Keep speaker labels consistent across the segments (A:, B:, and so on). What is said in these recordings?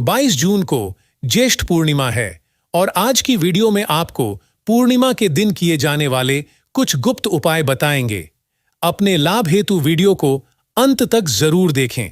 A: 22 जून को ज्येष्ठ पूर्णिमा है और आज की वीडियो में आपको पूर्णिमा के दिन किए जाने वाले कुछ गुप्त उपाय बताएंगे। अपने लाभ हेतु वीडियो को अंत तक जरूर देखें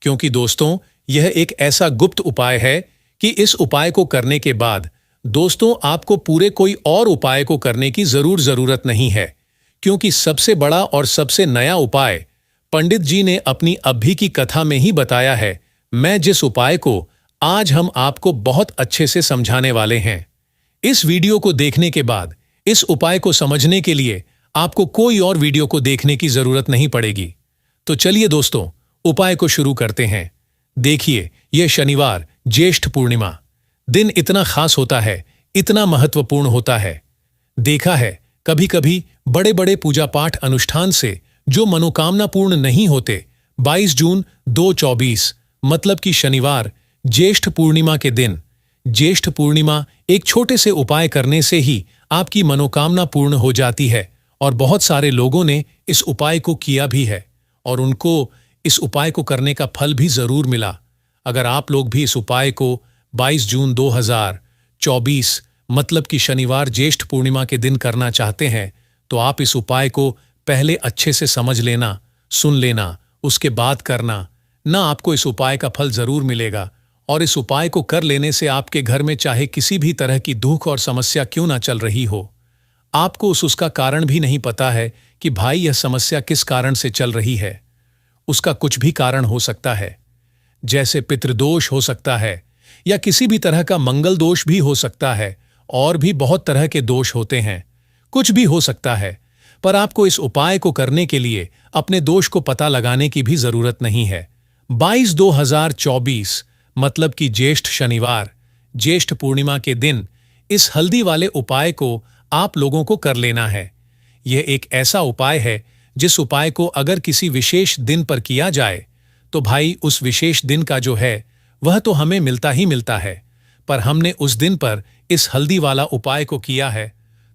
A: क्योंकि दोस्तों यह एक ऐसा गुप्त उपाय है कि इस उपाय को करने के बाद दोस्तों आपको पूरे कोई और उपाय को करने की जरूरत नहीं है, क्योंकि सबसे बड़ा और सबसे नया उपाय पंडित जी ने अपनी अभी की कथा में ही बताया है। मैं जिस उपाय को आज हम आपको बहुत अच्छे से समझाने वाले हैं, इस वीडियो को देखने के बाद इस उपाय को समझने के लिए आपको कोई और वीडियो को देखने की जरूरत नहीं पड़ेगी। तो चलिए दोस्तों उपाय को शुरू करते हैं। देखिए, यह शनिवार ज्येष्ठ पूर्णिमा दिन इतना खास होता है, इतना महत्वपूर्ण होता है। देखा है कभी कभी बड़े बड़े पूजा पाठ अनुष्ठान से जो मनोकामना पूर्ण नहीं होते, 22 जून 2024 मतलब कि शनिवार ज्येष्ठ पूर्णिमा के दिन, ज्येष्ठ पूर्णिमा एक छोटे से उपाय करने से ही आपकी मनोकामना पूर्ण हो जाती है। और बहुत सारे लोगों ने इस उपाय को किया भी है और उनको इस उपाय को करने का फल भी जरूर मिला। अगर आप लोग भी इस उपाय को 22 जून 2024 मतलब कि शनिवार ज्येष्ठ पूर्णिमा के दिन करना चाहते हैं, तो आप इस उपाय को पहले अच्छे से समझ लेना, सुन लेना, उसके बाद करना ना। आपको इस उपाय का फल जरूर मिलेगा और इस उपाय को कर लेने से आपके घर में चाहे किसी भी तरह की दुख और समस्या क्यों ना चल रही हो, आपको उसका कारण भी नहीं पता है कि भाई यह समस्या किस कारण से चल रही है। उसका कुछ भी कारण हो सकता है, जैसे पितृदोष हो सकता है या किसी भी तरह का मंगल दोष भी हो सकता है, और भी बहुत तरह के दोष होते हैं, कुछ भी हो सकता है। पर आपको इस उपाय को करने के लिए अपने दोष को पता लगाने की भी जरूरत नहीं है। 22/2024 मतलब कि ज्येष्ठ शनिवार ज्येष्ठ पूर्णिमा के दिन इस हल्दी वाले उपाय को आप लोगों को कर लेना है। यह एक ऐसा उपाय है जिस उपाय को अगर किसी विशेष दिन पर किया जाए तो भाई उस विशेष दिन का जो है वह तो हमें मिलता ही मिलता है, पर हमने उस दिन पर इस हल्दी वाला उपाय को किया है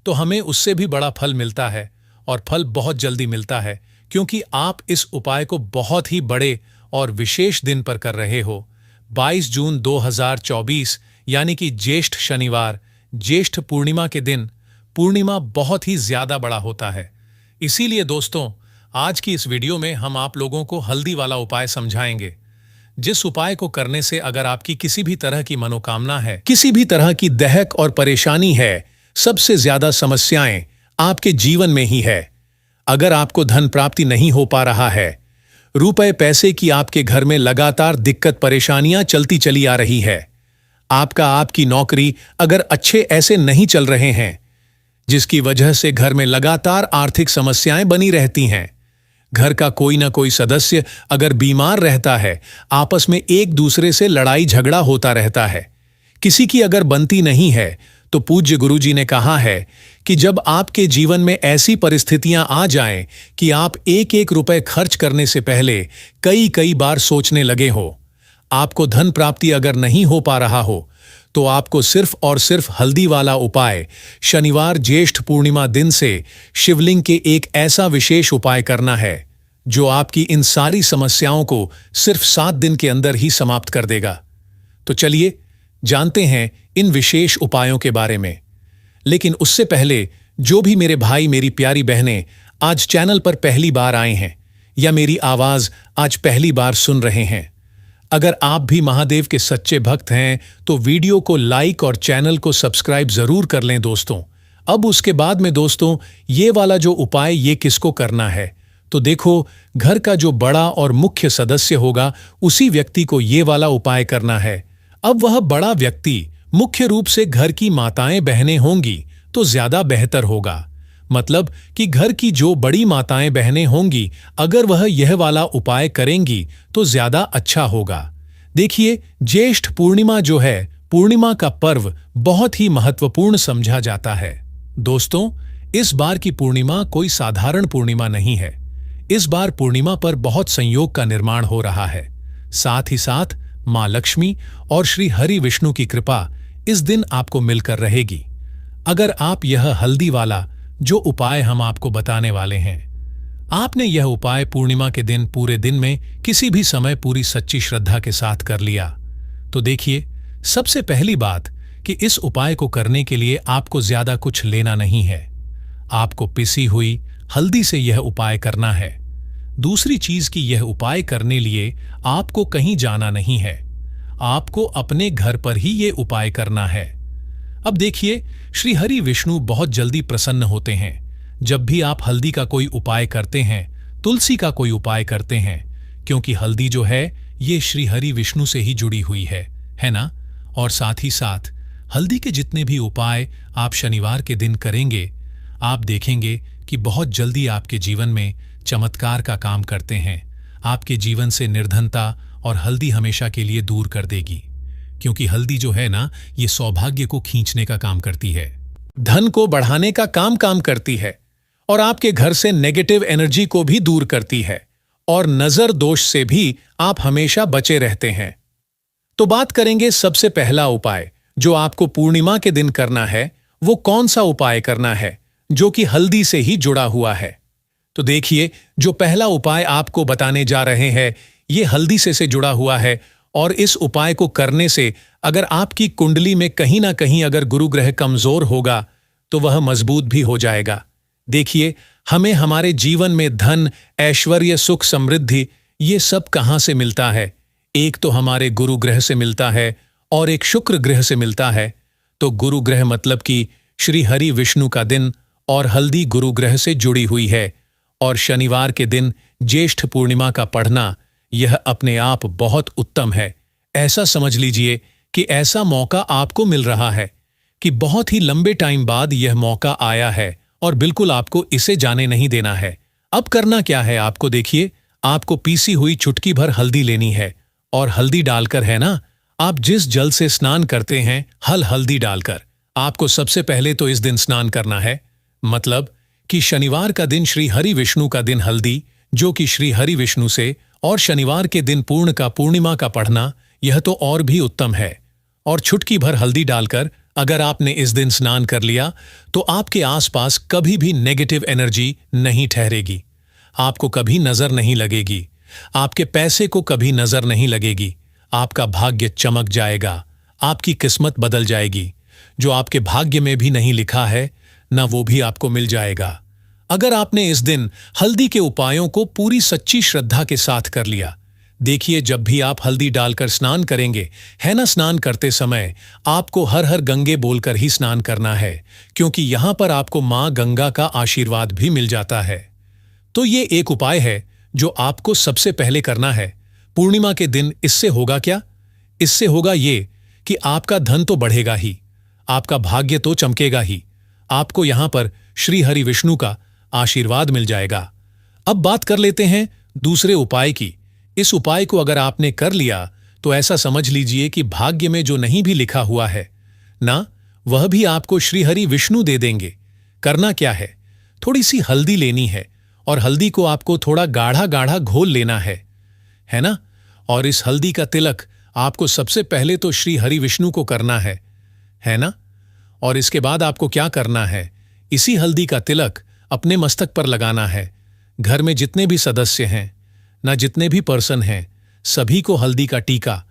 A: तो हमें उससे भी बड़ा फल मिलता है और फल बहुत जल्दी मिलता है, क्योंकि आप इस उपाय को बहुत ही बड़े और विशेष दिन पर कर रहे हो। 22 जून 2024 यानी कि ज्येष्ठ शनिवार ज्येष्ठ पूर्णिमा के दिन पूर्णिमा बहुत ही ज्यादा बड़ा होता है। इसीलिए दोस्तों आज की इस वीडियो में हम आप लोगों को हल्दी वाला उपाय समझाएंगे, जिस उपाय को करने से अगर आपकी किसी भी तरह की मनोकामना है, किसी भी तरह की दहक और परेशानी है, सबसे ज्यादा समस्याएं आपके जीवन में ही है। अगर आपको धन प्राप्ति नहीं हो पा रहा है, रुपए पैसे की आपके घर में लगातार दिक्कत परेशानियां चलती चली आ रही है, आपकी नौकरी अगर अच्छे ऐसे नहीं चल रहे हैं, जिसकी वजह से घर में लगातार आर्थिक समस्याएं बनी रहती हैं, घर का कोई ना कोई सदस्य अगर बीमार रहता है, आपस में एक दूसरे से लड़ाई झगड़ा होता रहता है, किसी की अगर बनती नहीं है, तो पूज्य गुरुजी ने कहा है कि जब आपके जीवन में ऐसी परिस्थितियां आ जाएं कि आप एक एक रुपए खर्च करने से पहले कई बार सोचने लगे हो, आपको धन प्राप्ति अगर नहीं हो पा रहा हो, तो आपको सिर्फ और सिर्फ हल्दी वाला उपाय शनिवार ज्येष्ठ पूर्णिमा दिन से शिवलिंग के एक ऐसा विशेष उपाय करना है जो आपकी इन सारी समस्याओं को सिर्फ 7 दिन के अंदर ही समाप्त कर देगा। तो चलिए जानते हैं इन विशेष उपायों के बारे में। लेकिन उससे पहले जो भी मेरे भाई मेरी प्यारी बहनें आज चैनल पर पहली बार आए हैं या मेरी आवाज आज पहली बार सुन रहे हैं, अगर आप भी महादेव के सच्चे भक्त हैं तो वीडियो को लाइक और चैनल को सब्सक्राइब जरूर कर लें दोस्तों। अब उसके बाद में दोस्तों ये वाला जो उपाय ये किसको करना है, तो देखो घर का जो बड़ा और मुख्य सदस्य होगा उसी व्यक्ति को ये वाला उपाय करना है। अब वह बड़ा व्यक्ति मुख्य रूप से घर की माताएं बहनें होंगी तो ज्यादा बेहतर होगा, मतलब कि घर की जो बड़ी माताएं बहनें होंगी अगर वह यह वाला उपाय करेंगी तो ज्यादा अच्छा होगा। देखिए ज्येष्ठ पूर्णिमा जो है, पूर्णिमा का पर्व बहुत ही महत्वपूर्ण समझा जाता है। दोस्तों इस बार की पूर्णिमा कोई साधारण पूर्णिमा नहीं है। इस बार पूर्णिमा पर बहुत संयोग का निर्माण हो रहा है। साथ ही साथ मां लक्ष्मी और श्री हरि विष्णु की कृपा इस दिन आपको मिलकर रहेगी। अगर आप यह हल्दी वाला जो उपाय हम आपको बताने वाले हैं, आपने यह उपाय पूर्णिमा के दिन पूरे दिन में किसी भी समय पूरी सच्ची श्रद्धा के साथ कर लिया, तो देखिए, सबसे पहली बात कि इस उपाय को करने के लिए आपको ज्यादा कुछ लेना नहीं है। आपको पिसी हुई हल्दी से यह उपाय करना है। दूसरी चीज कि यह उपाय करने लिए आपको कहीं जाना नहीं है। आपको अपने घर पर ही यह उपाय करना है। अब देखिए, श्री हरि विष्णु बहुत जल्दी प्रसन्न होते हैं जब भी आप हल्दी का कोई उपाय करते हैं, तुलसी का कोई उपाय करते हैं, क्योंकि हल्दी जो है ये श्री हरि विष्णु से ही जुड़ी हुई है ना। और साथ ही साथ हल्दी के जितने भी उपाय आप शनिवार के दिन करेंगे, आप देखेंगे कि बहुत जल्दी आपके जीवन में चमत्कार का काम करते हैं। आपके जीवन से निर्धनता और हल्दी हमेशा के लिए दूर कर देगी, क्योंकि हल्दी जो है ना, ये सौभाग्य को खींचने का काम करती है, धन को बढ़ाने का काम करती है, और आपके घर से नेगेटिव एनर्जी को भी दूर करती है, और नजर दोष से भी आप हमेशा बचे रहते हैं। तो बात करेंगे सबसे पहला उपाय जो आपको पूर्णिमा के दिन करना है। वो कौन सा उपाय करना है जो कि हल्दी से ही जुड़ा हुआ है? तो देखिए, जो पहला उपाय आपको बताने जा रहे हैं ये हल्दी से जुड़ा हुआ है, और इस उपाय को करने से अगर आपकी कुंडली में कहीं ना कहीं अगर गुरु ग्रह कमजोर होगा तो वह मजबूत भी हो जाएगा। देखिए, हमें हमारे जीवन में धन, ऐश्वर्य, सुख, समृद्धि ये सब कहां से मिलता है? एक तो हमारे गुरु ग्रह से मिलता है और एक शुक्र ग्रह से मिलता है। तो गुरु ग्रह मतलब कि श्री हरि विष्णु का दिन, और हल्दी गुरु ग्रह से जुड़ी हुई है। और शनिवार के दिन ज्येष्ठ पूर्णिमा का पढ़ना यह अपने आप बहुत उत्तम है। ऐसा समझ लीजिए कि ऐसा मौका आपको मिल रहा है कि बहुत ही लंबे टाइम बाद यह मौका आया है, और बिल्कुल आपको इसे जाने नहीं देना है। अब करना क्या है आपको? देखिए, आपको पीसी हुई चुटकी भर हल्दी लेनी है, और हल्दी डालकर है ना, आप जिस जल से स्नान करते हैं हल्दी डालकर आपको सबसे पहले तो इस दिन स्नान करना है। मतलब कि शनिवार का दिन श्री हरि विष्णु का दिन हल्दी, जो कि श्री हरि विष्णु से, और शनिवार के दिन पूर्णिमा का पढ़ना यह तो और भी उत्तम है। और चुटकी भर हल्दी डालकर अगर आपने इस दिन स्नान कर लिया तो आपके आसपास कभी भी नेगेटिव एनर्जी नहीं ठहरेगी, आपको कभी नजर नहीं लगेगी, आपके पैसे को कभी नजर नहीं लगेगी, आपका भाग्य चमक जाएगा, आपकी किस्मत बदल जाएगी। जो आपके भाग्य में भी नहीं लिखा है ना, वो भी आपको मिल जाएगा अगर आपने इस दिन हल्दी के उपायों को पूरी सच्ची श्रद्धा के साथ कर लिया। देखिए, जब भी आप हल्दी डालकर स्नान करेंगे, है ना, स्नान करते समय आपको हर हर गंगे बोलकर ही स्नान करना है, क्योंकि यहां पर आपको मां गंगा का आशीर्वाद भी मिल जाता है। तो ये एक उपाय है जो आपको सबसे पहले करना है पूर्णिमा के दिन। इससे होगा क्या? इससे होगा ये कि आपका धन तो बढ़ेगा ही, आपका भाग्य तो चमकेगा ही, आपको यहां पर श्री हरि विष्णु का आशीर्वाद मिल जाएगा। अब बात कर लेते हैं दूसरे उपाय की। इस उपाय को अगर आपने कर लिया तो ऐसा समझ लीजिए कि भाग्य में जो नहीं भी लिखा हुआ है ना, वह भी आपको श्री हरि विष्णु दे देंगे। करना क्या है? थोड़ी सी हल्दी लेनी है, और हल्दी को आपको थोड़ा गाढ़ा गाढ़ा घोल लेना है ना। और इस हल्दी का तिलक आपको सबसे पहले तो श्री हरि विष्णु को करना है ना। और इसके बाद आपको क्या करना है? इसी हल्दी का तिलक अपने मस्तक पर लगाना है। घर में जितने भी सदस्य हैं ना, जितने भी पर्सन हैं, सभी को हल्दी का टीका,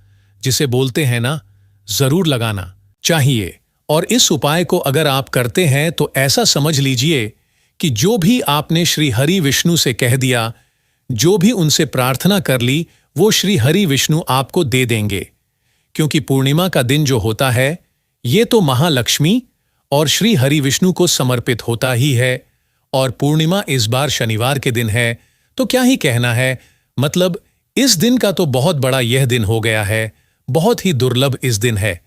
A: जिसे बोलते हैं ना, जरूर लगाना चाहिए। और इस उपाय को अगर आप करते हैं तो ऐसा समझ लीजिए कि जो भी आपने श्री हरि विष्णु से कह दिया, जो भी उनसे प्रार्थना कर ली, वो श्री हरि विष्णु आपको दे देंगे। क्योंकि पूर्णिमा का दिन जो होता है ये तो महालक्ष्मी और श्री हरि विष्णु को समर्पित होता ही है, और पूर्णिमा इस बार शनिवार के दिन है, तो क्या ही कहना है। मतलब इस दिन का तो बहुत बड़ा यह दिन हो गया है, बहुत ही दुर्लभ इस दिन है,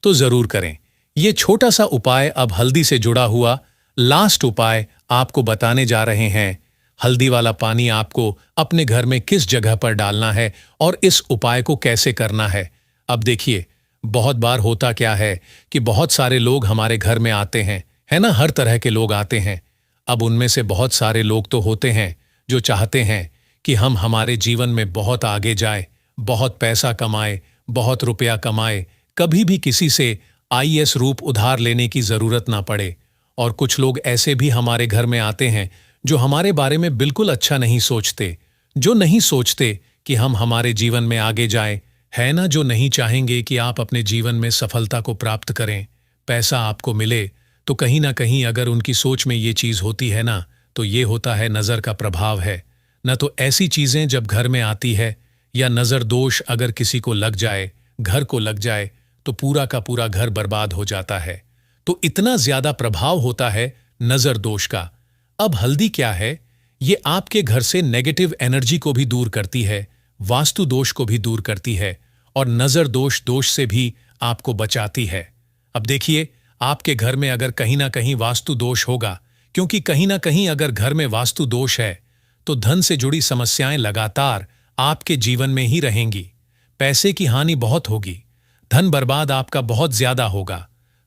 A: तो जरूर करें ये छोटा सा उपाय। अब हल्दी से जुड़ा हुआ लास्ट उपाय आपको बताने जा रहे हैं। हल्दी वाला पानी आपको अपने घर में किस जगह पर डालना है और इस उपाय को कैसे करना है। अब देखिए, बहुत बार होता क्या है कि बहुत सारे लोग हमारे घर में आते हैं, है ना, हर तरह के लोग आते हैं। अब उनमें से बहुत सारे लोग तो होते हैं जो चाहते हैं कि हम हमारे जीवन में बहुत आगे जाए, बहुत पैसा कमाए, बहुत रुपया कमाए, कभी भी किसी से आईएएस रूप उधार लेने की जरूरत ना पड़े। और कुछ लोग ऐसे भी हमारे घर में आते हैं जो हमारे बारे में बिल्कुल अच्छा नहीं सोचते, जो नहीं सोचते कि हम हमारे जीवन में आगे जाएं, है ना, जो नहीं चाहेंगे कि आप अपने जीवन में सफलता को प्राप्त करें, पैसा आपको मिले, तो कहीं ना कहीं अगर उनकी सोच में ये चीज होती है ना, तो ये होता है नजर का प्रभाव है। न तो ऐसी चीजें जब घर में आती है या नजर दोष अगर किसी को लग जाए, घर को लग जाए, तो पूरा का पूरा घर बर्बाद हो जाता है। तो इतना ज्यादा प्रभाव होता है नजर दोष का। अब हल्दी क्या है? ये आपके घर से नेगेटिव एनर्जी को भी दूर करती है, वास्तु दोष को भी दूर करती है और नजर दोष से भी आपको बचाती है। अब देखिए, आपके घर में अगर कहीं ना कहीं वास्तु दोष होगा, क्योंकि कहीं ना कहीं अगर घर में वास्तु दोष है तो धन से जुड़ी समस्याएं लगातार आपके जीवन में ही रहेंगी, पैसे की हानि बहुत होगी, धन बर्बाद आपका बहुत ज्यादा होगा।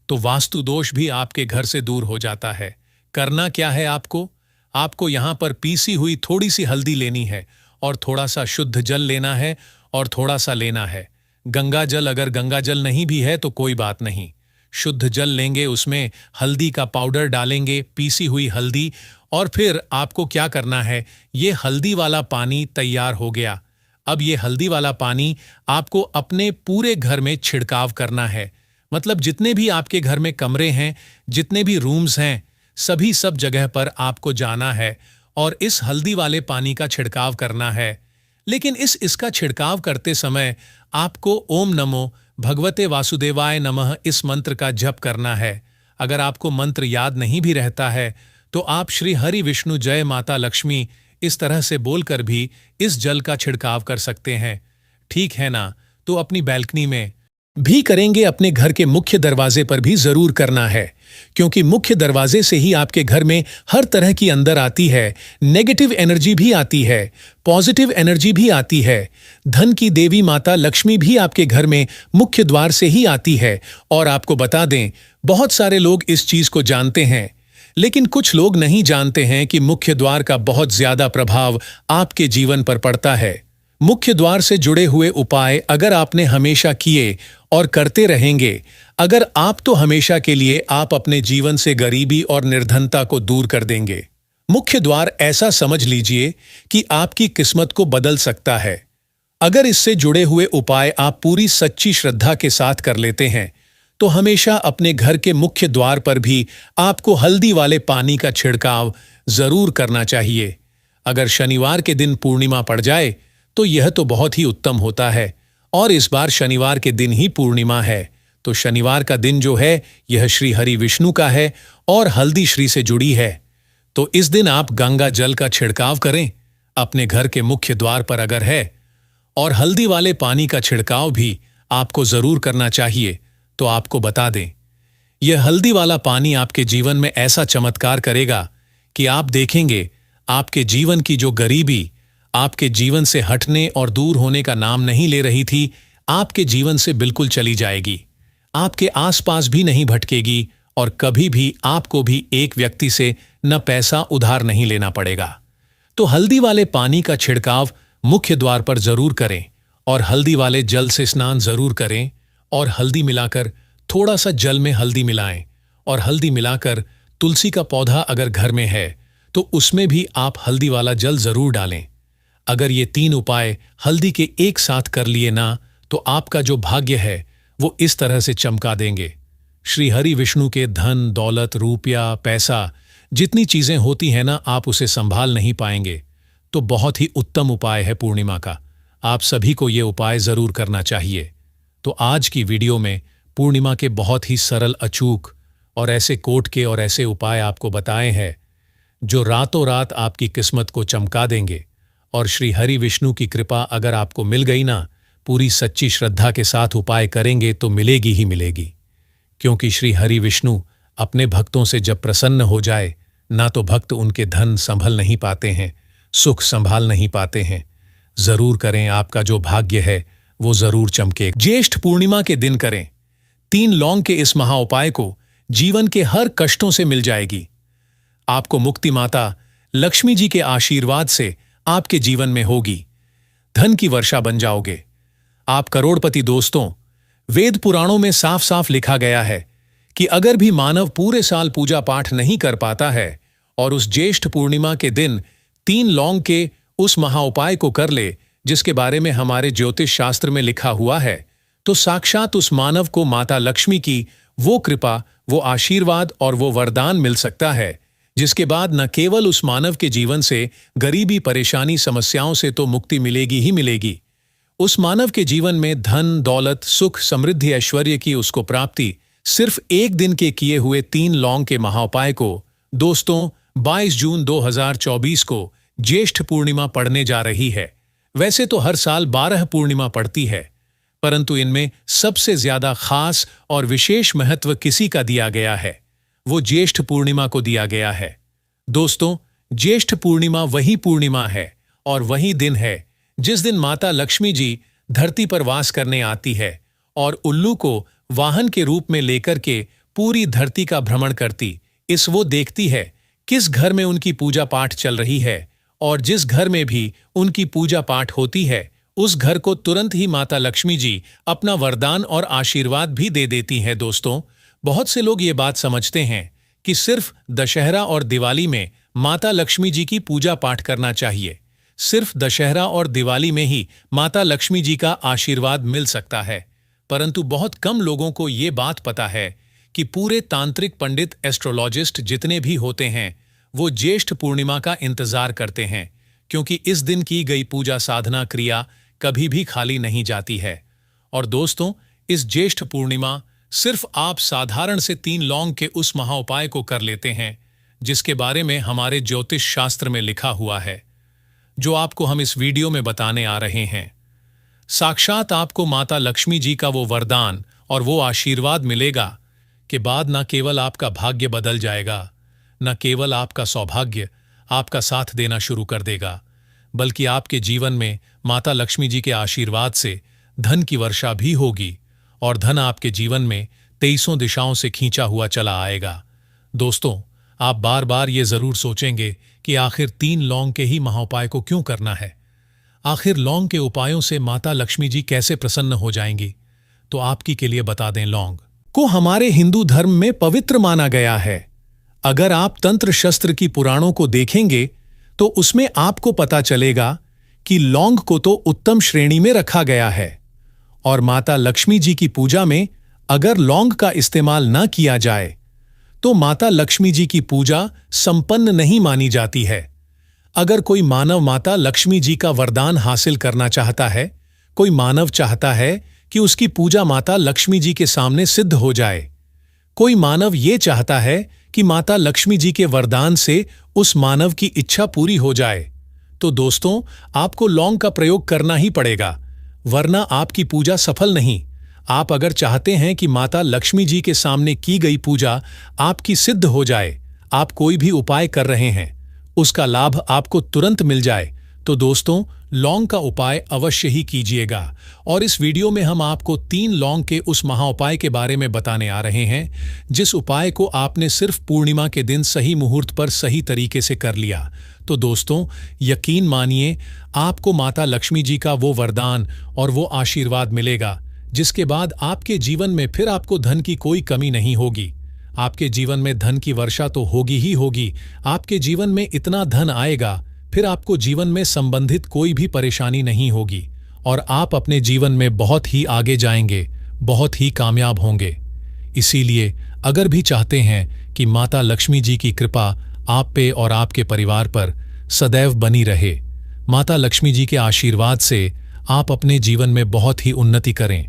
A: तो वास्तु दोष भी आपके घर से दूर हो जाता है। करना क्या है आपको? आपको यहां पर पीसी हुई थोड़ी सी हल्दी लेनी है और थोड़ा सा शुद्ध जल लेना है और थोड़ा सा लेना है गंगा जल। अगर गंगा जल नहीं भी है तो कोई बात नहीं, शुद्ध जल लेंगे, उसमें हल्दी का पाउडर डालेंगे, पीसी हुई हल्दी, और फिर आपको क्या करना है, ये हल्दी वाला पानी तैयार हो गया। अब ये हल्दी वाला पानी आपको अपने पूरे घर में छिड़काव करना है। मतलब जितने भी आपके घर में कमरे हैं, जितने भी रूम्स हैं, सभी सब जगह पर आपको जाना है और इस हल्दी वाले पानी का छिड़काव करना है। लेकिन इसका छिड़काव करते समय आपको ओम नमो भगवते वासुदेवाय नमः इस मंत्र का जप करना है। अगर आपको मंत्र याद नहीं भी रहता है तो आप श्री हरि विष्णु जय माता लक्ष्मी इस तरह से बोलकर भी इस जल का छिड़काव कर सकते हैं। ठीक है ना? तो अपनी बैल्कनी में भी करेंगे, अपने घर के मुख्य दरवाजे पर भी जरूर करना है, क्योंकि मुख्य दरवाजे से ही आपके घर में हर तरह की अंदर आती है, नेगेटिव एनर्जी भी आती है, पॉजिटिव एनर्जी भी आती है। धन की देवी माता लक्ष्मी भी आपके घर में मुख्य द्वार से ही आती है। और आपको बता दें, बहुत सारे लोग इस चीज को जानते हैं, लेकिन कुछ लोग नहीं जानते हैं कि मुख्य द्वार का बहुत ज्यादा प्रभाव आपके जीवन पर पड़ता है। मुख्य द्वार से जुड़े हुए उपाय अगर आपने हमेशा किए और करते रहेंगे, अगर आप तो हमेशा के लिए आप अपने जीवन से गरीबी और निर्धनता को दूर कर देंगे। मुख्य द्वार ऐसा समझ लीजिए कि आपकी किस्मत को बदल सकता है। अगर इससे जुड़े हुए उपाय आप पूरी सच्ची श्रद्धा के साथ कर लेते हैं तो हमेशा अपने घर के मुख्य द्वार पर भी आपको हल्दी वाले पानी का छिड़काव जरूर करना चाहिए। अगर शनिवार के दिन पूर्णिमा पड़ जाए तो यह तो बहुत ही उत्तम होता है, और इस बार शनिवार के दिन ही पूर्णिमा है। तो शनिवार का दिन जो है यह श्री हरि विष्णु का है और हल्दी श्री से जुड़ी है। तो इस दिन आप गंगा जल का छिड़काव करें अपने घर के मुख्य द्वार पर अगर है, और हल्दी वाले पानी का छिड़काव भी आपको जरूर करना चाहिए। तो आपको बता दें, यह हल्दी वाला पानी आपके जीवन में ऐसा चमत्कार करेगा कि आप देखेंगे आपके जीवन की जो गरीबी आपके जीवन से हटने और दूर होने का नाम नहीं ले रही थी, आपके जीवन से बिल्कुल चली जाएगी, आपके आसपास भी नहीं भटकेगी और कभी भी आपको भी एक व्यक्ति से न पैसा उधार नहीं लेना पड़ेगा। तो हल्दी वाले पानी का छिड़काव मुख्य द्वार पर जरूर करें और हल्दी वाले जल से स्नान जरूर करें और हल्दी मिलाकर थोड़ा सा जल में हल्दी मिलाएं और हल्दी मिलाकर तुलसी का पौधा अगर घर में है तो उसमें भी आप हल्दी वाला जल जरूर डालें। अगर ये 3 उपाय हल्दी के एक साथ कर लिए ना तो आपका जो भाग्य है वो इस तरह से चमका देंगे। श्री हरि विष्णु के धन दौलत रुपया पैसा जितनी चीजें होती हैं ना, आप उसे संभाल नहीं पाएंगे। तो बहुत ही उत्तम उपाय है पूर्णिमा का, आप सभी को ये उपाय जरूर करना चाहिए। तो आज की वीडियो में पूर्णिमा के बहुत ही सरल अचूक और ऐसे कोट के और ऐसे उपाय आपको बताए हैं जो रातों रात आपकी किस्मत को चमका देंगे। और श्री हरि विष्णु की कृपा अगर आपको मिल गई ना, पूरी सच्ची श्रद्धा के साथ उपाय करेंगे तो मिलेगी ही मिलेगी। क्योंकि श्री हरि विष्णु अपने भक्तों से जब प्रसन्न हो जाए ना तो भक्त उनके धन संभल नहीं पाते हैं, सुख संभाल नहीं पाते हैं। जरूर करें, आपका जो भाग्य है वो जरूर चमके। ज्येष्ठ पूर्णिमा के दिन करें। 3 लौंग के इस महा उपाय को जीवन के हर कष्टों से मिल जाएगी। आपको मुक्ति माता लक्ष्मी जी के आशीर्वाद से आपके जीवन में होगी, धन की वर्षा बन जाओगे, आप करोड़पति। दोस्तों, वेद पुराणों में साफ साफ लिखा गया है कि अगर भी मानव पूरे साल पूजा पाठ नहीं कर पाता है और उस ज्येष्ठ पूर्णिमा के दिन 3 लौंग के उस महाउपाय को कर ले जिसके बारे में हमारे ज्योतिष शास्त्र में लिखा हुआ है, तो साक्षात उस मानव को माता लक्ष्मी की वो कृपा, वो आशीर्वाद और वो वरदान मिल सकता है, जिसके बाद न केवल उस मानव के जीवन से गरीबी, परेशानी, समस्याओं से तो मुक्ति मिलेगी ही मिलेगी, उस मानव के जीवन में धन, दौलत, सुख, समृद्धि, ऐश्वर्य की उसको प्राप्ति सिर्फ एक दिन के किए हुए 3 लौंग के महाउपाय को दोस्तों 22 जून 2024 को ज्येष्ठ पूर्णिमा पड़ने जा रही है। वैसे तो हर साल 12 पूर्णिमा पड़ती है, परंतु इनमें सबसे ज्यादा खास और विशेष महत्व किसी का दिया गया है, वो ज्येष्ठ पूर्णिमा को दिया गया है। दोस्तों, ज्येष्ठ पूर्णिमा वही पूर्णिमा है और वही दिन है जिस दिन माता लक्ष्मी जी धरती पर वास करने आती है और उल्लू को वाहन के रूप में लेकर के पूरी धरती का भ्रमण करती इस वो देखती है किस घर में उनकी पूजा पाठ चल रही है, और जिस घर में भी उनकी पूजा पाठ होती है उस घर को तुरंत ही माता लक्ष्मी जी अपना वरदान और आशीर्वाद भी दे देती हैं। दोस्तों, बहुत से लोग ये बात समझते हैं कि सिर्फ दशहरा और दिवाली में माता लक्ष्मी जी की पूजा पाठ करना चाहिए, सिर्फ दशहरा और दिवाली में ही माता लक्ष्मी जी का आशीर्वाद मिल सकता है, परंतु बहुत कम लोगों को ये बात पता है कि पूरे तांत्रिक पंडित, एस्ट्रोलॉजिस्ट जितने भी होते हैं वो ज्येष्ठ पूर्णिमा का इंतजार करते हैं, क्योंकि इस दिन की गई पूजा, साधना, क्रिया कभी भी खाली नहीं जाती है। और दोस्तों, इस ज्येष्ठ पूर्णिमा सिर्फ आप साधारण से 3 लौंग के उस महाउपाय को कर लेते हैं जिसके बारे में हमारे ज्योतिष शास्त्र में लिखा हुआ है, जो आपको हम इस वीडियो में बताने आ रहे हैं। साक्षात आपको माता लक्ष्मी जी का वो वरदान और वो आशीर्वाद मिलेगा कि बाद न केवल आपका भाग्य बदल जाएगा, न केवल आपका सौभाग्य आपका साथ देना शुरू कर देगा, बल्कि आपके जीवन में माता लक्ष्मी जी के आशीर्वाद से धन की वर्षा भी होगी और धन आपके जीवन में 23 दिशाओं से खींचा हुआ चला आएगा। दोस्तों, आप बार बार ये जरूर सोचेंगे कि आखिर 3 लौंग के ही महाउपाय को क्यों करना है, आखिर लौंग के उपायों से माता लक्ष्मी जी कैसे प्रसन्न हो जाएंगी। तो आपकी के लिए बता दें, लौंग को हमारे हिंदू धर्म में पवित्र माना गया है। अगर आप तंत्र शस्त्र की पुराणों को देखेंगे तो उसमें आपको पता चलेगा कि लौंग को तो उत्तम श्रेणी में रखा गया है, और माता लक्ष्मी जी की पूजा में अगर लौंग का इस्तेमाल न किया जाए तो माता लक्ष्मी जी की पूजा संपन्न नहीं मानी जाती है। अगर कोई मानव माता लक्ष्मी जी का वरदान हासिल करना चाहता है, कोई मानव चाहता है कि उसकी पूजा माता लक्ष्मी जी के सामने सिद्ध हो जाए, कोई मानव ये चाहता है कि माता लक्ष्मी जी के वरदान से उस मानव की इच्छा पूरी हो जाए, तो दोस्तों, आपको लौंग का प्रयोग करना ही पड़ेगा, वरना आपकी पूजा सफल नहीं। आप अगर चाहते हैं कि माता लक्ष्मी जी के सामने की गई पूजा आपकी सिद्ध हो जाए, आप कोई भी उपाय कर रहे हैं, उसका लाभ आपको तुरंत मिल जाए, तो दोस्तों, लौंग का उपाय अवश्य ही कीजिएगा। और इस वीडियो में हम आपको 3 लौंग के उस महाउपाय के बारे में बताने आ रहे हैं, जिस उपाय को आपने सिर्फ पूर्णिमा के दिन सही मुहूर्त पर सही तरीके से कर लिया तो दोस्तों, यकीन मानिए, आपको माता लक्ष्मी जी का वो वरदान और वो आशीर्वाद मिलेगा जिसके बाद आपके जीवन में फिर आपको धन की कोई कमी नहीं होगी। आपके जीवन में धन की वर्षा तो होगी ही होगी, आपके जीवन में इतना धन आएगा, फिर आपको जीवन में संबंधित कोई भी परेशानी नहीं होगी और आप अपने जीवन में बहुत ही आगे जाएंगे, बहुत ही कामयाब होंगे। इसीलिए अगर भी चाहते हैं कि माता लक्ष्मी जी की कृपा आप पे और आपके परिवार पर सदैव बनी रहे, माता लक्ष्मी जी के आशीर्वाद से आप अपने जीवन में बहुत ही उन्नति करें,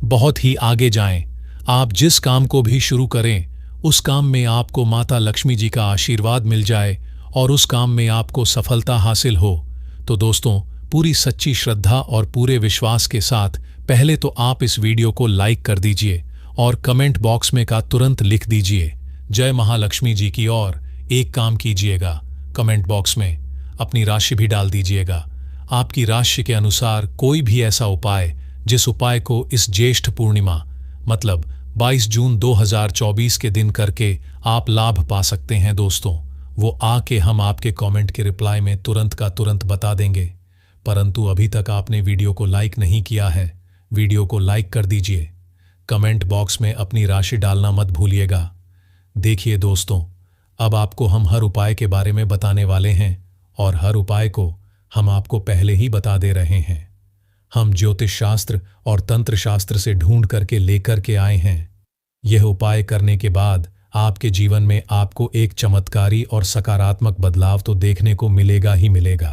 A: बहुत ही आगे जाएं, आप जिस काम को भी शुरू करें उस काम में आपको माता लक्ष्मी जी का आशीर्वाद मिल जाए और उस काम में आपको सफलता हासिल हो, तो दोस्तों, पूरी सच्ची श्रद्धा और पूरे विश्वास के साथ पहले तो आप इस वीडियो को लाइक कर दीजिए और कमेंट बॉक्स में का तुरंत लिख दीजिए जय महालक्ष्मी जी की। और एक काम कीजिएगा, कमेंट बॉक्स में अपनी राशि भी डाल दीजिएगा। आपकी राशि के अनुसार कोई भी ऐसा उपाय जिस उपाय को इस ज्येष्ठ पूर्णिमा मतलब 22 जून 2024 के दिन करके आप लाभ पा सकते हैं दोस्तों, वो आके हम आपके कमेंट के रिप्लाई में तुरंत का तुरंत बता देंगे। परंतु अभी तक आपने वीडियो को लाइक नहीं किया है, वीडियो को लाइक कर दीजिए, कमेंट बॉक्स में अपनी राशि डालना मत भूलिएगा। देखिए दोस्तों, अब आपको हम हर उपाय के बारे में बताने वाले हैं और हर उपाय को हम आपको पहले ही बता दे रहे हैं। हम ज्योतिष शास्त्र और तंत्र शास्त्र से ढूंढ करके लेकर के आए हैं। यह उपाय करने के बाद आपके जीवन में आपको एक चमत्कारी और सकारात्मक बदलाव तो देखने को मिलेगा ही मिलेगा।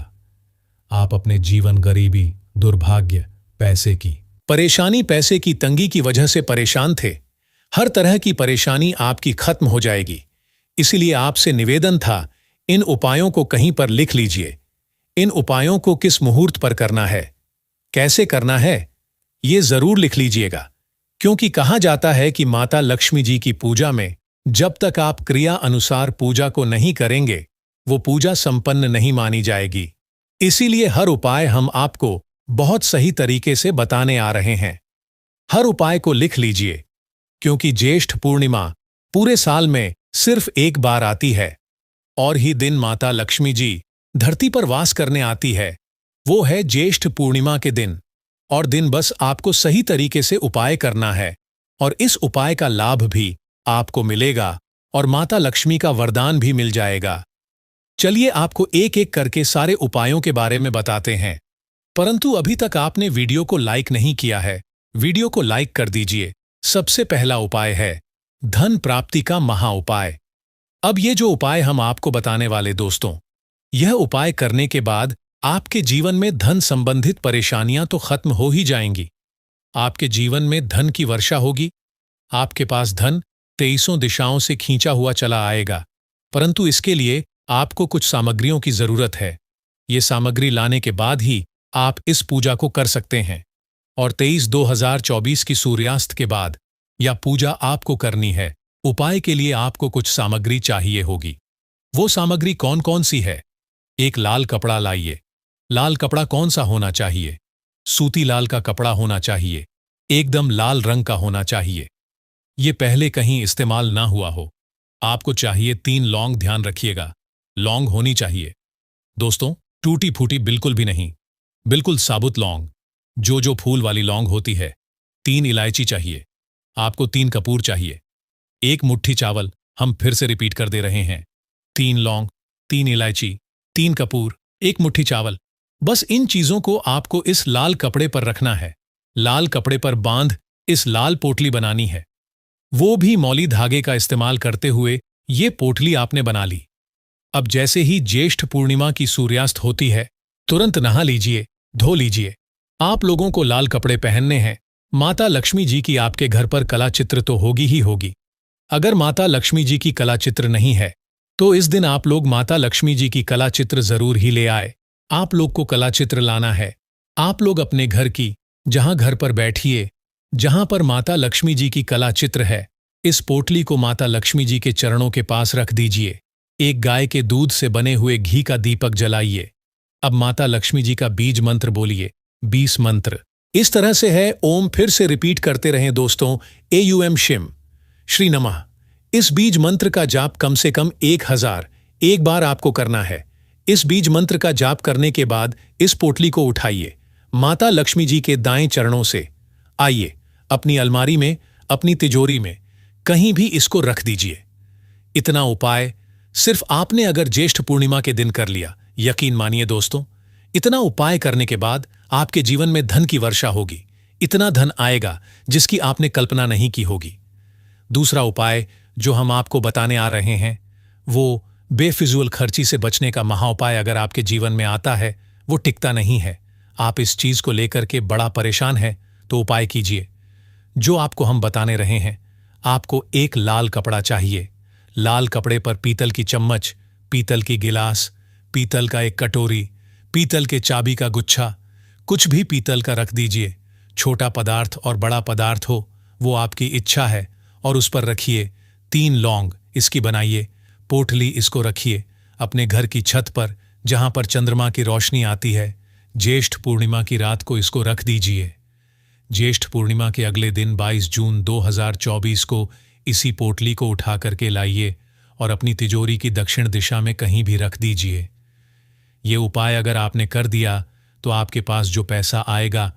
A: आप अपने जीवन गरीबी, दुर्भाग्य, पैसे की परेशानी, पैसे की तंगी की वजह से परेशान थे, हर तरह की परेशानी आपकी खत्म हो जाएगी। इसीलिए आपसे निवेदन था, इन उपायों को कहीं पर लिख लीजिए। इन उपायों को किस मुहूर्त पर करना है, कैसे करना है, ये जरूर लिख लीजिएगा, क्योंकि कहा जाता है कि माता लक्ष्मी जी की पूजा में जब तक आप क्रिया अनुसार पूजा को नहीं करेंगे, वो पूजा संपन्न नहीं मानी जाएगी। इसीलिए हर उपाय हम आपको बहुत सही तरीके से बताने आ रहे हैं। हर उपाय को लिख लीजिए, क्योंकि ज्येष्ठ पूर्णिमा पूरे साल में सिर्फ एक बार आती है, और ही दिन माता लक्ष्मी जी धरती पर वास करने आती है, वो है ज्येष्ठ पूर्णिमा के दिन। और दिन बस आपको सही तरीके से उपाय करना है, और इस उपाय का लाभ भी आपको मिलेगा और माता लक्ष्मी का वरदान भी मिल जाएगा। चलिए आपको एक एक करके सारे उपायों के बारे में बताते हैं। परंतु अभी तक आपने वीडियो को लाइक नहीं किया है, वीडियो को लाइक कर दीजिए। सबसे पहला उपाय है धन प्राप्ति का महा उपाय। अब ये जो उपाय हम आपको बताने वाले दोस्तों, यह उपाय करने के बाद आपके जीवन में धन संबंधित परेशानियां तो खत्म हो ही जाएंगी। आपके जीवन में धन की वर्षा होगी। आपके पास धन 23 दिशाओं से खींचा हुआ चला आएगा। परंतु इसके लिए आपको कुछ सामग्रियों की जरूरत है। ये सामग्री लाने के बाद ही आप इस पूजा को कर सकते हैं। और 23/2/2024 की सूर्यास्त के बाद यह पूजा आपको करनी है। उपाय के लिए आपको कुछ सामग्री चाहिए होगी। वो सामग्री कौन कौन सी है? एक लाल कपड़ा लाइए। लाल कपड़ा कौन सा होना चाहिए? सूती लाल का कपड़ा होना चाहिए, एकदम लाल रंग का होना चाहिए। ये पहले कहीं इस्तेमाल ना हुआ हो। आपको चाहिए 3 लौंग, ध्यान रखिएगा, लौंग होनी चाहिए दोस्तों, टूटी फूटी बिल्कुल भी नहीं, बिल्कुल साबुत लौंग, जो फूल वाली लौंग होती है। 3 इलायची चाहिए। आपको 3 कपूर चाहिए। 1 मुट्ठी चावल, हम फिर से रिपीट कर दे रहे हैं, 3 लौंग, 3 इलायची, 3 कपूर, 1 मुट्ठी चावल। बस इन चीजों को आपको इस लाल कपड़े पर रखना है। लाल कपड़े पर बांध इस लाल पोटली बनानी है। वो भी मौली धागे का इस्तेमाल करते हुए ये पोटली आपने बना ली। अब जैसे ही ज्येष्ठ पूर्णिमा की सूर्यास्त होती है, तुरंत नहा लीजिए, धो लीजिए। आप लोगों को लाल कपड़े पहनने हैं। माता लक्ष्मी जी की आपके घर पर कला चित्र तो होगी ही होगी। अगर माता लक्ष्मी जी की कला चित्र नहीं है, तो इस दिन आप लोग माता लक्ष्मी जी की कला चित्र जरूर ही ले आए। आप लोग को कला चित्र लाना है। आप लोग अपने घर की, जहां घर पर बैठिए, जहां पर माता लक्ष्मी जी की कला चित्र है, इस पोटली को माता लक्ष्मी जी के चरणों के पास रख दीजिए। एक गाय के दूध से बने हुए घी का दीपक जलाइए। अब माता लक्ष्मी जी का बीज मंत्र बोलिए, 20 मंत्र। इस तरह से है, ओम फिर से रिपीट करते रहें दोस्तों, AUM शिम श्री नमः। इस बीज मंत्र का जाप कम से कम 1000 एक बार आपको करना है। इस बीज मंत्र का जाप करने के बाद इस पोटली को उठाइए, माता लक्ष्मी जी के दाएं चरणों से आइए, अपनी अलमारी में, अपनी तिजोरी में कहीं भी इसको रख दीजिए। इतना उपाय सिर्फ आपने अगर ज्येष्ठ पूर्णिमा के दिन कर लिया, यकीन मानिए दोस्तों, इतना उपाय करने के बाद आपके जीवन में धन की वर्षा होगी। इतना धन आएगा जिसकी आपने कल्पना नहीं की होगी। दूसरा उपाय जो हम आपको बताने आ रहे हैं, वो बेफिजूल खर्ची से बचने का महा उपाय अगर आपके जीवन में आता है, वो टिकता नहीं है। आप इस चीज को लेकर के बड़ा परेशान है, तो उपाय कीजिए जो आपको हम बताने रहे हैं। आपको एक लाल कपड़ा चाहिए। लाल कपड़े पर पीतल की चम्मच, पीतल की गिलास, पीतल का एक कटोरी, पीतल के चाबी का गुच्छा, कुछ भी पीतल का रख दीजिए। छोटा पदार्थ और बड़ा पदार्थ हो, वो आपकी इच्छा है, और उस पर रखिए 3 लौंग, इसकी बनाइए पोटली। इसको रखिए अपने घर की छत पर, जहां पर चंद्रमा की रोशनी आती है। ज्येष्ठ पूर्णिमा की रात को इसको रख दीजिए। ज्येष्ठ पूर्णिमा के अगले दिन 22 जून 2024 को इसी पोटली को उठा करके लाइए और अपनी तिजोरी की दक्षिण दिशा में कहीं भी रख दीजिए। ये उपाय अगर आपने कर दिया तो आपके पास जो पैसा आएगा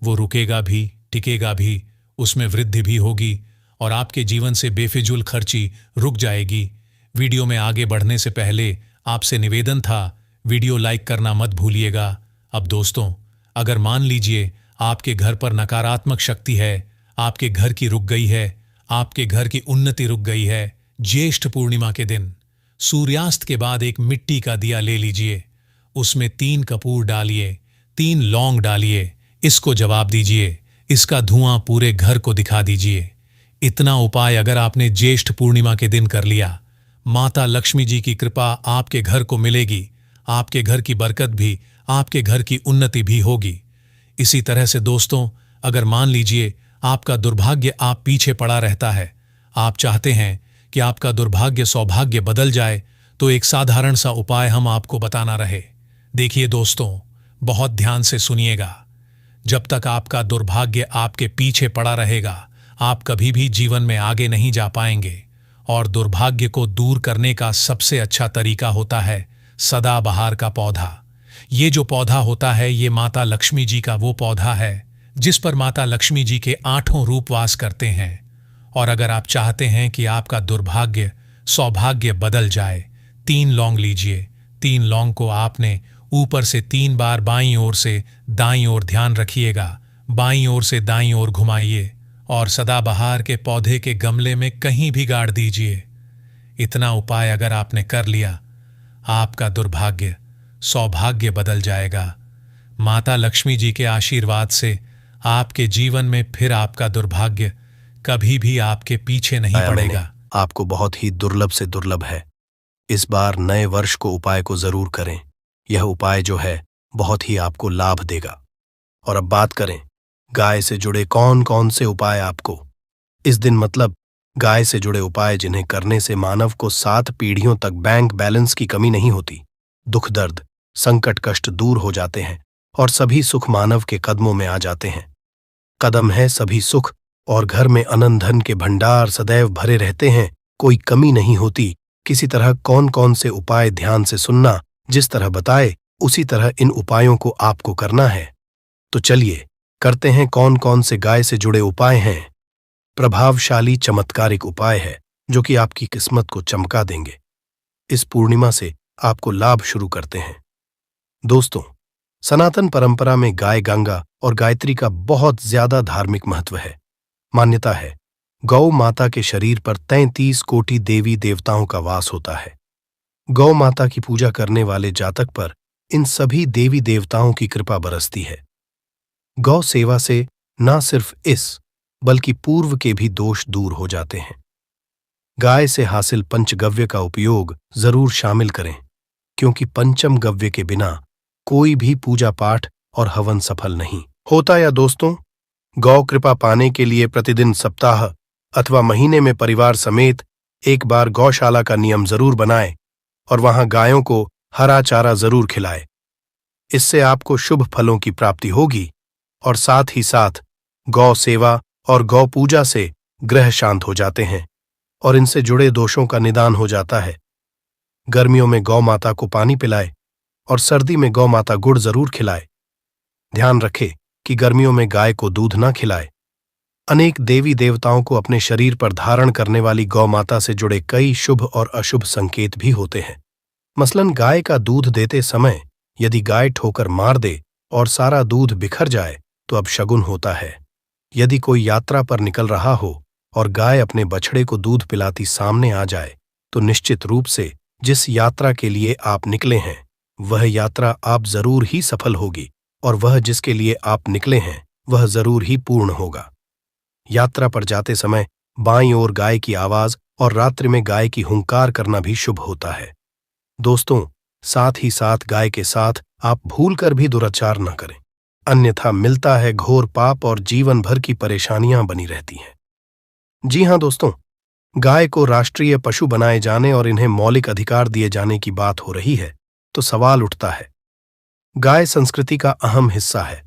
A: वो रुकेगा भी, टिकेगा भी, उसमें वृद्धि भी होगी और आपके जीवन से बेफिजूल खर्ची रुक जाएगी। वीडियो में आगे बढ़ने से पहले आपसे निवेदन था, वीडियो लाइक करना मत भूलिएगा। अब दोस्तों, अगर मान लीजिए आपके घर पर नकारात्मक शक्ति है, आपके घर की रुक गई है, आपके घर की उन्नति रुक गई है, ज्येष्ठ पूर्णिमा के दिन सूर्यास्त के बाद एक मिट्टी का दिया ले लीजिए, उसमें 3 कपूर डालिए, 3 लौंग डालिए, इसको जवाब दीजिए, इसका धुआं पूरे घर को दिखा दीजिए। इतना उपाय अगर आपने ज्येष्ठ पूर्णिमा के दिन कर लिया, माता लक्ष्मी जी की कृपा आपके घर को मिलेगी, आपके घर की बरकत भी, आपके घर की उन्नति भी होगी। इसी तरह से दोस्तों, अगर मान लीजिए आपका दुर्भाग्य आप पीछे पड़ा रहता है, आप चाहते हैं कि आपका दुर्भाग्य सौभाग्य बदल जाए, तो एक साधारण सा उपाय हम आपको बताना रहे। देखिए दोस्तों, बहुत ध्यान से सुनिएगा। जब तक आपका दुर्भाग्य आपके पीछे पड़ा रहेगा, आप कभी भी जीवन में आगे नहीं जा पाएंगे। और दुर्भाग्य को दूर करने का सबसे अच्छा तरीका होता है सदाबहार का पौधा। ये जो पौधा होता है, ये माता लक्ष्मी जी का वो पौधा है जिस पर माता लक्ष्मी जी के 8 रूप वास करते हैं। और अगर आप चाहते हैं कि आपका दुर्भाग्य सौभाग्य बदल जाए, 3 लौंग लीजिए। 3 लौंग को आपने ऊपर से 3 बार बाईं ओर से दाईं ओर, ध्यान रखिएगा, बाईं ओर से दाईं ओर घुमाइए और सदाबहार के पौधे के गमले में कहीं भी गाड़ दीजिए। इतना उपाय अगर आपने कर लिया, आपका दुर्भाग्य सौभाग्य बदल जाएगा। माता लक्ष्मी जी के आशीर्वाद से आपके जीवन में फिर आपका दुर्भाग्य कभी भी आपके पीछे नहीं पड़ेगा।
B: आपको बहुत ही दुर्लभ से दुर्लभ है। इस बार नए वर्ष को उपाय को जरूर करें। यह उपाय जो है बहुत ही आपको लाभ देगा। और अब बात करें गाय से जुड़े कौन कौन से उपाय आपको इस दिन, मतलब गाय से जुड़े उपाय जिन्हें करने से मानव को 7 पीढ़ियों तक बैंक बैलेंस की कमी नहीं होती, दुख दर्द संकट कष्ट दूर हो जाते हैं और सभी सुख मानव के कदमों में आ जाते हैं। कदम है सभी सुख और घर में अनंत धन के भंडार सदैव भरे रहते हैं, कोई कमी नहीं होती। किसी तरह कौन कौन से उपाय ध्यान से सुनना, जिस तरह बताए उसी तरह इन उपायों को आपको करना है। तो चलिए करते हैं कौन कौन से गाय से जुड़े उपाय हैं। प्रभावशाली चमत्कारिक उपाय है जो कि आपकी किस्मत को चमका देंगे। इस पूर्णिमा से आपको लाभ शुरू करते हैं। दोस्तों, सनातन परंपरा में गाय गंगा और गायत्री का बहुत ज्यादा धार्मिक महत्व है। मान्यता है गौ माता के शरीर पर 33 कोटि देवी देवताओं का वास होता है। गौ माता की पूजा करने वाले जातक पर इन सभी देवी देवताओं की कृपा बरसती है। गौ सेवा से न सिर्फ इस बल्कि पूर्व के भी दोष दूर हो जाते हैं। गाय से हासिल पंचगव्य का उपयोग जरूर शामिल करें, क्योंकि पंचम गव्य के बिना कोई भी पूजा पाठ और हवन सफल नहीं होता। या दोस्तों, गौ कृपा पाने के लिए प्रतिदिन, सप्ताह अथवा महीने में परिवार समेत एक बार गौशाला का नियम जरूर बनाएं और वहां गायों को हरा चारा जरूर खिलाएं। इससे आपको शुभ फलों की प्राप्ति होगी और साथ ही साथ गौ सेवा और गौ पूजा से ग्रह शांत हो जाते हैं और इनसे जुड़े दोषों का निदान हो जाता है। गर्मियों में गौ माता को पानी पिलाए और सर्दी में गौ माता गुड़ जरूर खिलाए। ध्यान रखें कि गर्मियों में गाय को दूध ना खिलाए। अनेक देवी देवताओं को अपने शरीर पर धारण करने वाली गौ माता से जुड़े कई शुभ और अशुभ संकेत भी होते हैं। मसलन गाय का दूध देते समय यदि गाय ठोकर मार दे और सारा दूध बिखर जाए तो अपशगुन होता है। यदि कोई यात्रा पर निकल रहा हो और गाय अपने बछड़े को दूध पिलाती सामने आ जाए तो निश्चित रूप से जिस यात्रा के लिए आप निकले हैं वह यात्रा आप जरूर ही सफल होगी और वह जिसके लिए आप निकले हैं वह जरूर ही पूर्ण होगा। यात्रा पर जाते समय बाईं ओर गाय की आवाज और रात्रि में गाय की हुंकार करना भी शुभ होता है। दोस्तों, साथ ही साथ गाय के साथ आप भूलकर भी दुराचार न करें, अन्यथा मिलता है घोर पाप और जीवन भर की परेशानियां बनी रहती हैं। जी हां दोस्तों, गाय को राष्ट्रीय पशु बनाए जाने और इन्हें मौलिक अधिकार दिए जाने की बात हो रही है तो सवाल उठता है, गाय संस्कृति का अहम हिस्सा है,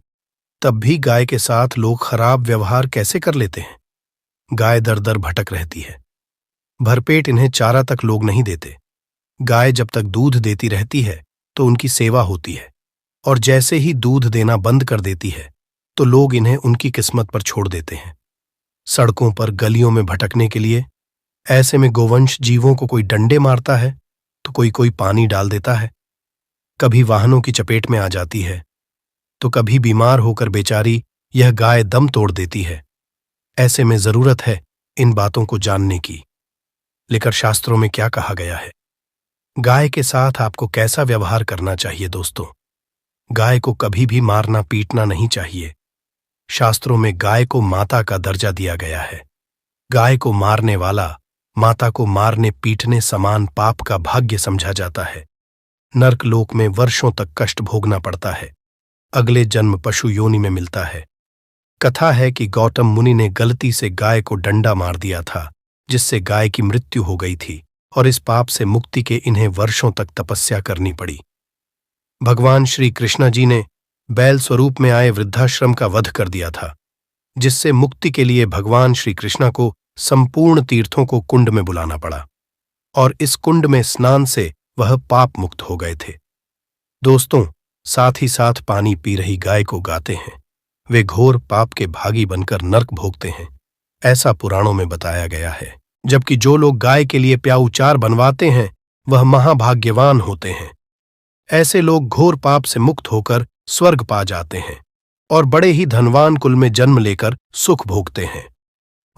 B: तब भी गाय के साथ लोग खराब व्यवहार कैसे कर लेते हैं? गाय दर दर भटक रहती है, भरपेट इन्हें चारा तक लोग नहीं देते। गाय जब तक दूध देती रहती है तो उनकी सेवा होती है और जैसे ही दूध देना बंद कर देती है तो लोग इन्हें उनकी किस्मत पर छोड़ देते हैं, सड़कों पर गलियों में भटकने के लिए। ऐसे में गोवंश जीवों को कोई डंडे मारता है तो कोई कोई पानी डाल देता है। कभी वाहनों की चपेट में आ जाती है, तो कभी बीमार होकर बेचारी यह गाय दम तोड़ देती है। ऐसे में जरूरत है इन बातों को जानने की। लेकर शास्त्रों में क्या कहा गया है, गाय के साथ आपको कैसा व्यवहार करना चाहिए। दोस्तों, गाय को कभी भी मारना पीटना नहीं चाहिए। शास्त्रों में गाय को माता का दर्जा दिया गया है। गाय को मारने वाला माता को मारने पीटने समान पाप का भाग्य समझा जाता है। नरक लोक में वर्षों तक कष्ट भोगना पड़ता है। अगले जन्म पशु योनि में मिलता है। कथा है कि गौतम मुनि ने गलती से गाय को डंडा मार दिया था, जिससे गाय की मृत्यु हो गई थी, और इस पाप से मुक्ति के इन्हें वर्षों तक तपस्या करनी पड़ी। भगवान श्री कृष्ण जी ने बैल स्वरूप में आए वृद्धाश्रम का वध कर दिया था, जिससे मुक्ति के लिए भगवान श्री कृष्ण को संपूर्ण तीर्थों को कुंड में बुलाना पड़ा, और इस कुंड में स्नान से वह पाप मुक्त हो गए थे। दोस्तों, साथ ही साथ पानी पी रही गाय को गाते हैं, वे घोर पाप के भागी बनकर नरक भोगते हैं, ऐसा पुराणों में बताया गया है। जबकि जो लोग गाय के लिए प्याऊचार बनवाते हैं वह महाभाग्यवान होते हैं। ऐसे लोग घोर पाप से मुक्त होकर स्वर्ग पा जाते हैं और बड़े ही धनवान कुल में जन्म लेकर सुख भोगते हैं।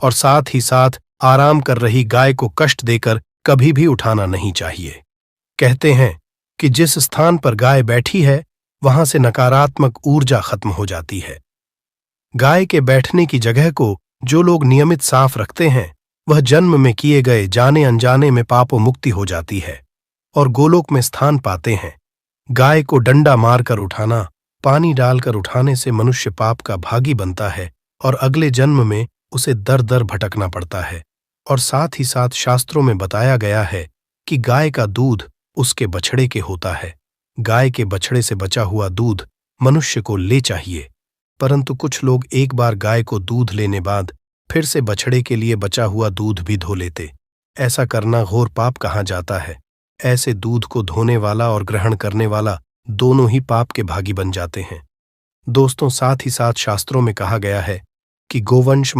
B: और साथ ही साथ आराम कर रही गाय को कष्ट देकर कभी भी उठाना नहीं चाहिए। कहते हैं कि जिस स्थान पर गाय बैठी है वहां से नकारात्मक ऊर्जा खत्म हो जाती है। गाय के बैठने की जगह को जो लोग नियमित साफ रखते हैं वह जन्म में किए गए जाने अनजाने में पापों मुक्ति हो जाती है और गोलोक में स्थान पाते हैं। गाय को डंडा मारकर उठाना, पानी डालकर उठाने से मनुष्य पाप का भागी बनता है और अगले जन्म में उसे दर दर भटकना पड़ता है। और साथ ही साथ शास्त्रों में बताया गया है कि गाय का दूध उसके बछड़े के होता है। गाय के बछड़े से बचा हुआ दूध मनुष्य को ले चाहिए, परंतु कुछ लोग एक बार गाय को दूध लेने बाद फिर से बछड़े के लिए बचा हुआ दूध भी धो लेते। ऐसा करना घोर पाप कहा जाता है। ऐसे दूध को धोने वाला और ग्रहण करने वाला दोनों ही पाप के भागी बन जाते हैं। दोस्तों, साथ ही साथ शास्त्रों में कहा गया है कि गोवंश